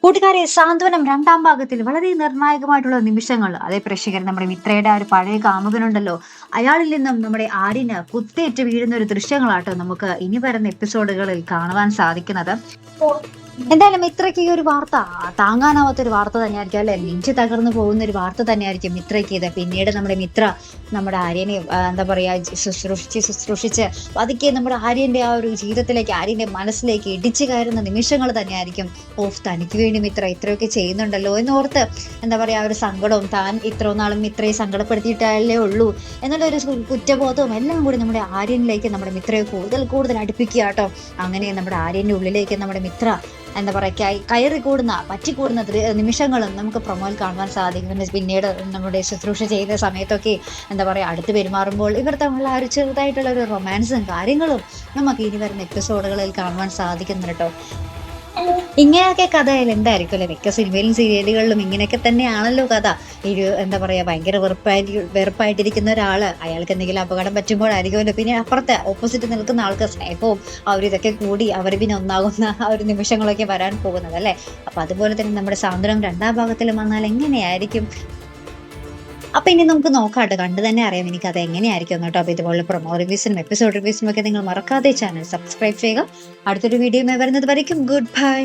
കൂട്ടുകാരെ, സാന്ത്വനം രണ്ടാം ഭാഗത്തിൽ വളരെ നിർണായകമായിട്ടുള്ള നിമിഷങ്ങൾ. അതേ പ്രേക്ഷകർ, നമ്മുടെ മിത്രയുടെ ആ ഒരു പഴയ കാമുകനുണ്ടല്ലോ, അയാളിൽ നിന്നും നമ്മുടെ ആര്യന് കുത്തേറ്റ് വീഴുന്ന ഒരു ദൃശ്യങ്ങളാട്ടോ നമുക്ക് ഇനി വരുന്ന എപ്പിസോഡുകളിൽ കാണുവാൻ സാധിക്കുന്നത്. എന്തായാലും മിത്രയ്ക്ക് ഈ ഒരു വാർത്ത താങ്ങാനാവാത്ത ഒരു വാർത്ത തന്നെയായിരിക്കും അല്ലെ, നെഞ്ച് തകർന്നു പോകുന്ന ഒരു വാർത്ത തന്നെയായിരിക്കും മിത്രയ്ക്ക് ഇത്. പിന്നീട് നമ്മുടെ മിത്ര നമ്മുടെ ആര്യനെ എന്താ പറയാ ശുശ്രൂഷിച്ച് പതുക്കെ നമ്മുടെ ആര്യന്റെ ആ ഒരു ജീവിതത്തിലേക്ക്, ആര്യന്റെ മനസ്സിലേക്ക് ഇടിച്ചു കയറുന്ന നിമിഷങ്ങൾ തന്നെയായിരിക്കും. ഓഫ്, തനിക്ക് വേണ്ടി മിത്ര ഇത്രയൊക്കെ ചെയ്യുന്നുണ്ടല്ലോ എന്നോർത്ത് എന്താ പറയാ ഒരു സങ്കടവും, താൻ ഇത്ര നാളും മിത്രയെ സങ്കടപ്പെടുത്തിയിട്ടല്ലേ ഉള്ളൂ എന്നുള്ള ഒരു കുറ്റബോധവും എല്ലാം കൂടി നമ്മുടെ ആര്യനിലേക്ക് നമ്മുടെ മിത്രയെ കൂടുതൽ കൂടുതൽ അടുപ്പിക്കുക കേട്ടോ. അങ്ങനെ നമ്മുടെ ആര്യന്റെ ഉള്ളിലേക്ക് നമ്മുടെ മിത്ര എന്താ പറയാ കയറി കൂടുന്ന പറ്റിക്കൂടുന്ന നിമിഷങ്ങളും നമുക്ക് പ്രൊമോയിൽ കാണുവാൻ സാധിക്കുന്നുണ്ട്. പിന്നീട് നമ്മുടെ ശുശ്രൂഷ ചെയ്ത സമയത്തൊക്കെ എന്താ പറയാ അടുത്ത് പെരുമാറുമ്പോൾ ഇവർ തമ്മിലുള്ള ആ ഒരു ചെറുതായിട്ടുള്ള ഒരു റൊമാൻസും കാര്യങ്ങളും നമുക്ക് ഇനി വരുന്ന എപ്പിസോഡുകളിൽ കാണുവാൻ സാധിക്കുന്നുണ്ട് കേട്ടോ. ഇങ്ങനെയൊക്കെ കഥയിൽ എന്തായിരിക്കും അല്ലെ, മിക്ക സിനിമയിലും സീരിയലുകളിലും ഇങ്ങനെയൊക്കെ തന്നെയാണല്ലോ കഥ. എന്താ പറയാ ഭയങ്കര വെറുപ്പായിട്ടിരിക്കുന്ന ഒരാള്, അയാൾക്ക് എന്തെങ്കിലും അപകടം പറ്റുമ്പോഴായിരിക്കുമല്ലോ പിന്നെ അപ്പുറത്തെ ഓപ്പോസിറ്റ് നിൽക്കുന്ന ആൾക്ക് സ്നേഹവും ഇതൊക്കെ കൂടി അവർ പിന്നെ ഒന്നാകുന്ന ആ ഒരു നിമിഷങ്ങളൊക്കെ വരാൻ പോകുന്നത് അല്ലെ. അപ്പൊ അതുപോലെ തന്നെ നമ്മുടെ സാന്ത്വനം രണ്ടാം ഭാഗത്തിൽ വന്നാൽ എങ്ങനെയായിരിക്കും? അപ്പൊ ഇനി നമുക്ക് നോക്കാട്ടോ, കണ്ടു തന്നെ അറിയാം എനിക്ക് അത് എങ്ങനെയായിരിക്കും കേട്ടോ. അപ്പൊ ഇതുപോലെ പ്രൊമോ റിവ്യൂസിനും എപ്പിസോഡ് റിവ്യൂസിനും ഒക്കെ നിങ്ങൾ മറക്കാതെ ചാനൽ സബ്സ്ക്രൈബ് ചെയ്യുക. അടുത്തൊരു വീഡിയോ വരുന്നത് വരയ്ക്കും ഗുഡ് ബൈ.